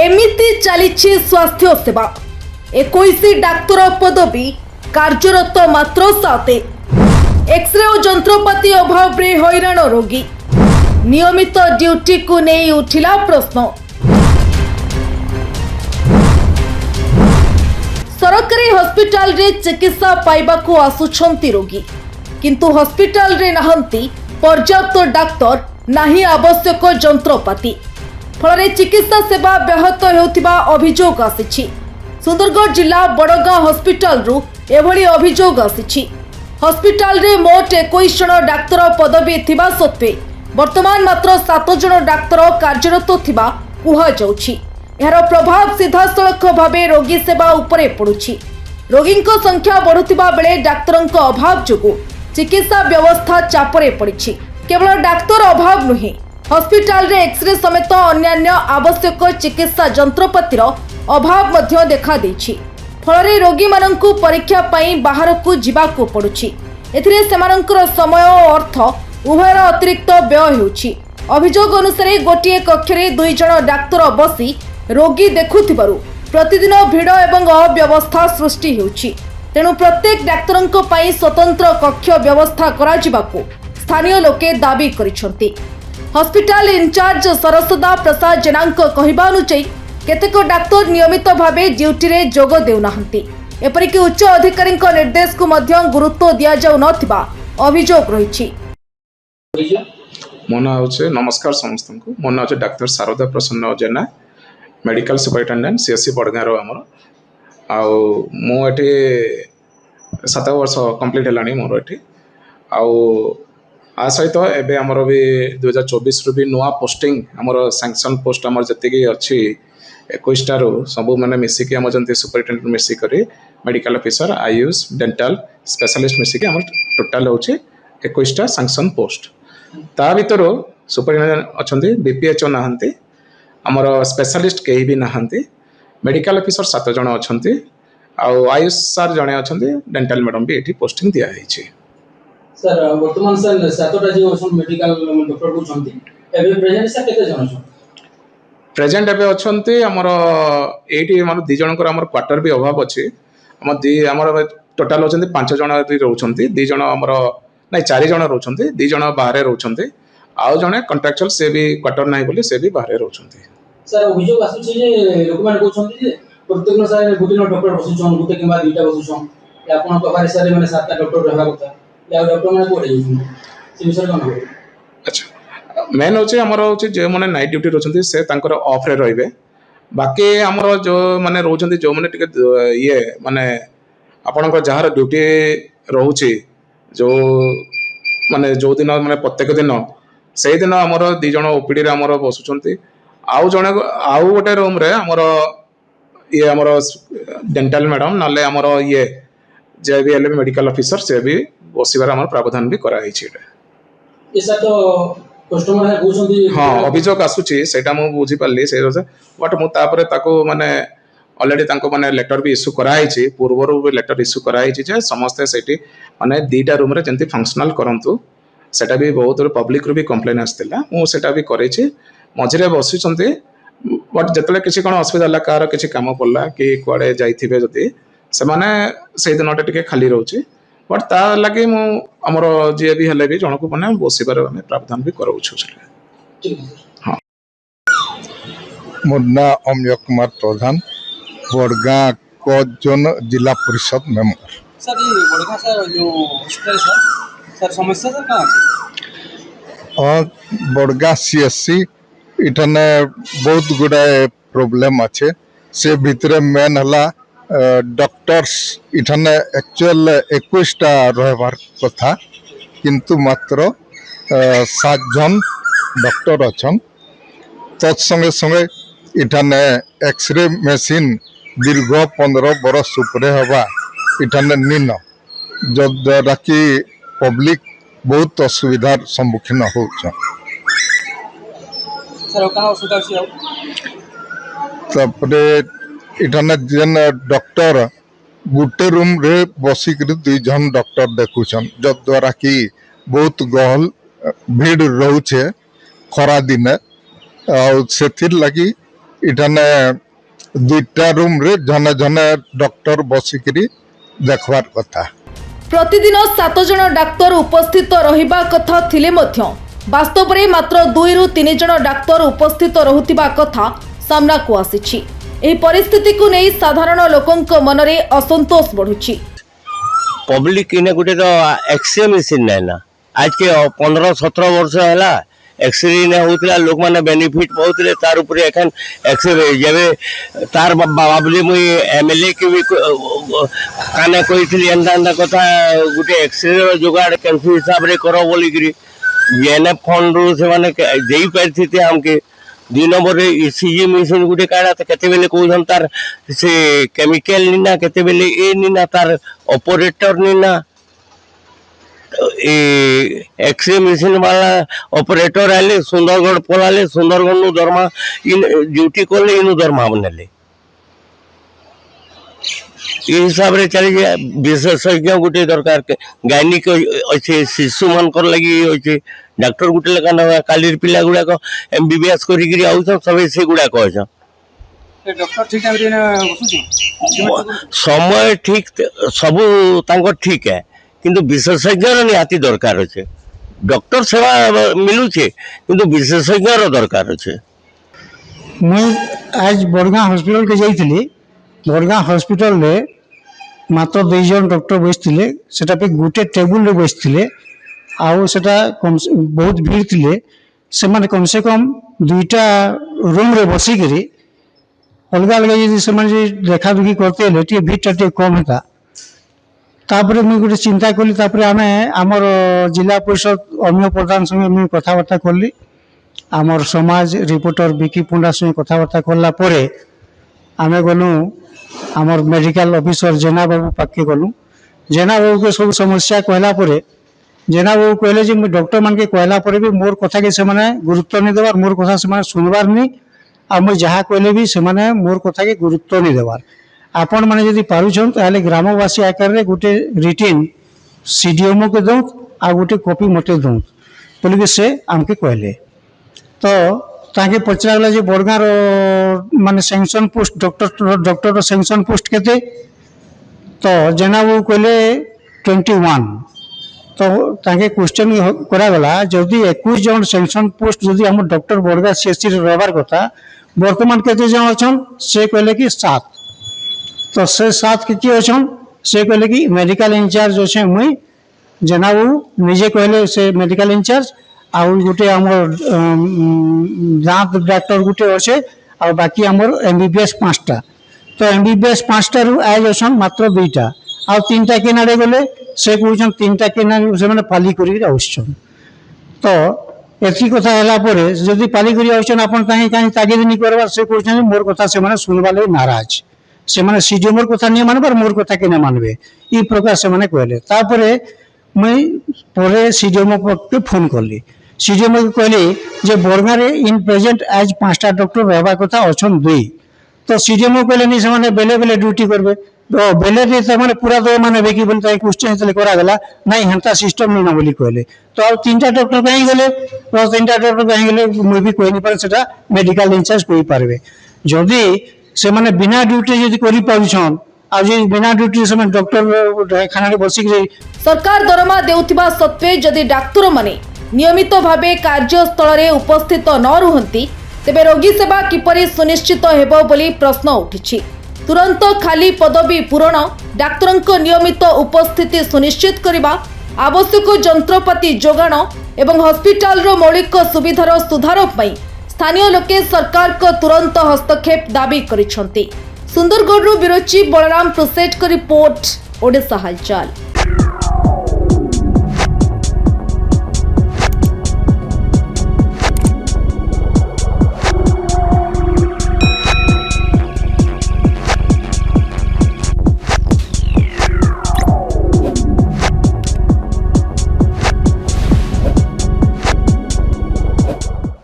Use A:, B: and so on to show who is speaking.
A: एमिति चलीछि स्वास्थ्य सेवा 21 डाक्तर पदवी कार्यरत मात्र 7 एक्सरे और जंत्रपाति अभाव रे हैरान रोगी नियमित ड्यूटी को नहीं उठिला प्रश्न। सरकारी हॉस्पिटल रे चिकित्सा पाइबा को आसुछंती रोगी किंतु हॉस्पिटल रे नहंती पर्याप्त डाक्तर नाही आवश्यक जंत्रपाति फल चिकित्सा सेवा व्याहत होउथिबा अभियोग आसिछि। सुंदरगढ़ जिला बड़गां हॉस्पिटल रु एभली अभियोग आसिछि। हॉस्पिटल रे मोट 21 जन डाक्तर पदवी थिबा सत्वे वर्तमान मात्र 7 जन डाक्तर कार्यरत थिबा कुहा जाउछि। एहार प्रभाव सीधासलख भावे रोगी सेवा उपरे पड़ुछि। रोगींक संख्या बढ़ुथिबा बेले डाक्तरंक अभाव जोगु चिकित्सा व्यवस्था चापरे पड़िछि। केवल डाक्तर अभाव नुहे हॉस्पिटल रे एक्सरे समेत अन्यान्य आवश्यक चिकित्सा जंत्रपातिर अभाव मध्य देखा देछि। फଳରେ रोगी माननकु परीक्षा पाई बाहर को जिबाकु पड़ुछि। एथिरे सेमानंकर समय और अर्थ उभयर अतिरिक्त व्यय होछि। अभियोग अनुसार गोटिए कक्षरे 2 जन डाक्तर बसी रोगी देखुथिबारु प्रतिदिन भिड़ एवं अव्यवस्था सृष्टि होछि। तेणु प्रत्येक डाक्तरंक पाई स्वतंत्र कक्ष व्यवस्था करा जिबाकु स्थानीय लोके दाबी करिसंती। हॉस्पिटल इंचार्ज सरस्वती प्रसाद जेनांक कहिबा अनुसार केतेक डाक्तर नियमित भावे ड्यूटी रे जोग देउनाहंती। एपरिक उच्च अधिकारी निर्देश को मध्य गुरुत्व दिया जाउ नथिबा अभियोग रहिछि।
B: मो ना होचे नमस्कार समस्त को मो ना होचे डॉक्टर शारदा प्रसन्न जेना मेडिकल सुपरिटेंडेंट सीएससी बड़गां रो हमर आउ मो एठी 7 वर्ष कंप्लीट हलानी मोर एठी आउ आ सहित एबे हमर भी 2024 रु भी नुआ पोस्टिंग हमर सैंक्शन पोस्ट हमर जति अछि 21 टा रो सब माने मिसी के हमर जंती सुपरिटेंडेंट मिसी करी medical officer Ayush dental specialist मिसी के हमर टोटल होचे 21 टा सैंक्शन पोस्ट। ता भीतर सुपरिटेंडेंट अछंती बीपीएचओ नाहंती हमर स्पेशलिस्ट केही भी नाहंती मेडिकल ऑफिसर 7 जण अछंती आउ आयुष सर जणे अछंती डेंटल मैडम भी एठी पोस्टिंग दिया हैछि।
C: सर वर्तमान सर 7टा जो मेडिकल डॉक्टर को छंती एबे प्रेजेंट सर केते जण छ
B: प्रेजेंट एबे अछंती हमर एठी हमर 2 जण को हमर क्वार्टर भी अभाव अछि। हमर टोटल होचंती 5 जण रहउछंती 2 जण हमर नै 4 जण रहउछंती 2 जण बाहर रहउछंती आउ जणे कॉन्ट्रैक्चुअल से भी क्वार्टर नै बोली से भी बाहर रहउछंती।
C: सर अभियोग आसुछि जे लोकमान कहउछंती जे प्रत्येक सर गुटी डॉक्टर बसुछन गुटे किबा 2टा बसुछन या आपण कभार सर माने 7टा डॉक्टर रहबा କଥା या डॉक्टर माने कोडे जउछन से विषय कोन हो।
B: अच्छा मेन होचे हमर होचे जे माने नाइट ड्यूटी रहउछंती से तांकर ऑफ रे रहिबे बाकी हमर जो माने रहउछंती जो माने टिके ये माने आपनकर जहार ड्यूटी रहउछि जो माने जो दिन माने प्रत्येक दिन से दिन हमर 2 जण ओपीडी रे हमर बसुछंती आउ जणे आउ गोटे रूम रे हमर ये हमर डेंटल मैडम नाले हमर ये जे भी एल मेडिकल ऑफिसर से भी बसिबार हमर प्रावधान भी करा हिछि।
C: एसा तो कस्टमर है बुझंती
B: हां अभियोग आसुछि सेटा मु बुझी पाली से बट मु तापरे ताको माने ऑलरेडी तांको माने लेटर भी इश्यू करा हिछि पूर्वरु भी लेटर इश्यू करा हिछि जे समस्त सेठी माने 2टा रूम रे जंती फंक्शनल करंतु सेटा भी बहुत पब्लिक रू भी कंप्लेन आस्तिला मु सेटा भी करेछि मझिरे बसिचंती बट जतले किछि कोन असुविधा ला कार किछि काम पड़ला कि कुआडे जाइथिबे जति से माने से दिनटा टिके खाली रहउछि बट ता लागि मु हमर जे भी हले भी जणको माने बसिबार हमें प्रावधान भी करउछु छले।
C: ठीक है सर।
B: हां
D: मोर ना अमय कुमार प्रधान बड़गां को जोन जिला परिषद मेंबर।
C: सर ये बड़गां सर जो हॉस्पिटल सर समस्या सर का
D: और बड़गां सीएससी इठने बहुत गुड़ाए प्रॉब्लम अच्छे से भितरे मेन हला डॉक्टर्स इठने एक्चुअल 21टा रहबार कथा किंतु मात्र 7 जन डॉक्टर अच्छन तत्संगे संगे इठने एक्सरे मशीन दीर्घ 15 बरस उपरे हवा इठने निन जद्वारा कि पब्लिक बहुत असुविधार सम्मुखीन हो
C: सर का असुविधा छै
D: तपरे इठाने जेन डॉक्टर गुटे रूम रे बसिक 2 जन डॉक्टर देखुछन जद्वारा कि बहुत गहल भीड़ रोचे खरा दिन से लगी इठाने दुईटा रूम रे जने जने डॉक्टर बसिकरी देखबार कथा।
A: प्रतिदिन 7 जन डाक्तर उपस्थित रहिबा कथा थिले मध्य वास्तव में मात्र 2 ରୁ 3 जन डाक्तर उपस्थित रहुतिबा कथा सामना को आसीछि। एही परिस्थिति को नै साधारण लोकंक मनरे असंतोष बढ़ुछि।
E: पब्लिक इने गुटे तो एक्सरे मशीन नै ना आज के 15-17 वर्ष हैला एक्सरे ने होतला लोक माने बेनिफिट बहुतले तार ऊपर एखन एक्सरे जेबे तार बाबली मुई एमएलए के भी काने कहितली एंदा कथा गुटे एक्सरे जुगाड़ कैंसर हिसाब रे करो बोली गिरी जेने फंड रू से माने देई परिस्थिति हमके 2 नंबर रे ईसीजी मशीन गुटे काडा त केते बेले कोहन तार से केमिकल निना केते बेले ए निना तार ऑपरेटर निना एक्सरे मशीन वाला ऑपरेटर आले सुंदरगढ़ पलाले सुंदरगढ़ नु दरमा इन ड्यूटी करले इनु दरमा बनले ये हिसाब रे चली जाए विशेषज्ञ गुटे दरकार के गायनिक अच्छे शिशु मन कर लगी होचे डॉक्टर गुटे लगा ना कालीर पिला गुडा को एमबीबीएस करी गिरी आउ सब से गुडा कहछ
C: डॉक्टर ठीक टाइम रे बसुछ
E: समय ठीक सब तांको ठीक है किंतु विशेषज्ञ निहाती दरकार अच्छे डॉक्टर सेवा मिलू छे किंतु विशेषज्ञ दरकार अच्छे।
F: मुई आज बड़गाँ हॉस्पिटल के जाइली बड़गाँ हॉस्पिटल रे मात्र 2 जन डॉक्टर बसथिले सेटा पे गुटे टेबुल रे बसथिले आउ सेटा बहुत भीड़ थिले से माने कम से कम 2टा रूम रे बसी करी अलग अलग यदि से माने देखा दुखी करते लेटी भीड़ कम हेता तापरे मुझे गोटे चिंता कली तापरे आमे आमर जिला परिषद अमीय प्रधान संगे मुझे कथबार्ता कली आमर समाज रिपोर्टर विकी पंडा संगे कथबार्ता कला परे आमे गलु आमर मेडिकल ऑफिसर जेना बाबू पाके गलु जेना बाबू के सब समस्या कहला परे जेना बाबू कहले जे डॉक्टर मान के कहला परे भी मोर कथा के से माने गुरुत्व नहीं देवार मोर कथा से माने सुनबार नहीं आ मैं जहाँ कहले भी से माने मोर कथा के गुरुत्व नहीं देवार आपण माने यदि पारुछन ताले ग्रामवासी आकार रे गुटे रिटिन सीडीएमओ के दो आ गुटे कॉपी मते दो बोली के से हमके कहले तो ताके पचराला जे बड़गार माने सैंक्शन पोस्ट डॉक्टर रो सैंक्शन पोस्ट केते तो जेना वो कहले 21 तो ताके क्वेश्चन करा गला जदी 21 जन सैंक्शन पोस्ट जदी हम डॉक्टर बड़गा सीएससी रे रहबार कथा वर्तमान केते जन अछन से कहले कि 7 तो से 7 के किए अछन से कहले कि मेडिकल इंचार्ज अछि मुई जेना वो निजे कहले से मेडिकल इंचार्ज आ गुटे हमर दांत डॉक्टर गुटे अछि आ बाकी हमर एमबीबीएस 5टा तो एमबीबीएस 5टा रु आइ अछन मात्र 2टा आ 3टा के नाडे गले से कहउछन 3टा के ना से माने पाली करी आउछन तो एथि कथा हला परे जदी पाली करी आउछन अपन काहे काहे तागिद नि करबा से कहउछन मोर कथा से माने सुनबा ले नाराज से माने सीडीएमओ कथा नहीं मानबार मोर कथा के नहीं मानबे ई प्रकार से माने कहले तापरे मैं परे सीडीएमओ के फोन करली सीडीएमओ के कहली जे बड़गाँ रे इन प्रेजेंट आज 5टा डॉक्टर रहबा कथा अछन 2 तो सीडीएमओ कहले नहीं से माने बेले बेले ड्यूटी करबे तो बेले रे से माने पूरा दो माने बेकी बोलता क्वेश्चन चले करा गला नहीं हंता सिस्टम नहीं ना बोली कहले तो अब 3टा डॉक्टर कहीं गेले तो 3टा डॉक्टर कहीं गेले मैं भी कोई नहीं पर सेटा मेडिकल इंचार्ज कोई पारबे जदी से माने बिना ड्यूटी यदि करि पाउछन आ जे बिना ड्यूटी से माने डॉक्टर खाना रे बसी के
A: सरकार दरमा देउथिबा सत्वे जदि डाक्तर माने नियमित भावे कार्यस्थल रे उपस्थित न रुहंती तेबे रोगी सेवा किपरि सुनिश्चित हेबो बोली प्रश्न उठिछि। तुरंत खाली पदवी पूरण डाक्तरंक नियमित उपस्थिति सुनिश्चित करिबा आवश्यक जंत्रपाति जोगाण एवं हॉस्पिटल रो मौलिक सुविधार सुधार पई स्थानीय लोके सरकार को तुरंत हस्तक्षेप दाबी करिसंती। सुंदरगढ़ ब्यूरो चीफ बलराम प्रोसेट को रिपोर्ट ओडिशा हालचाल।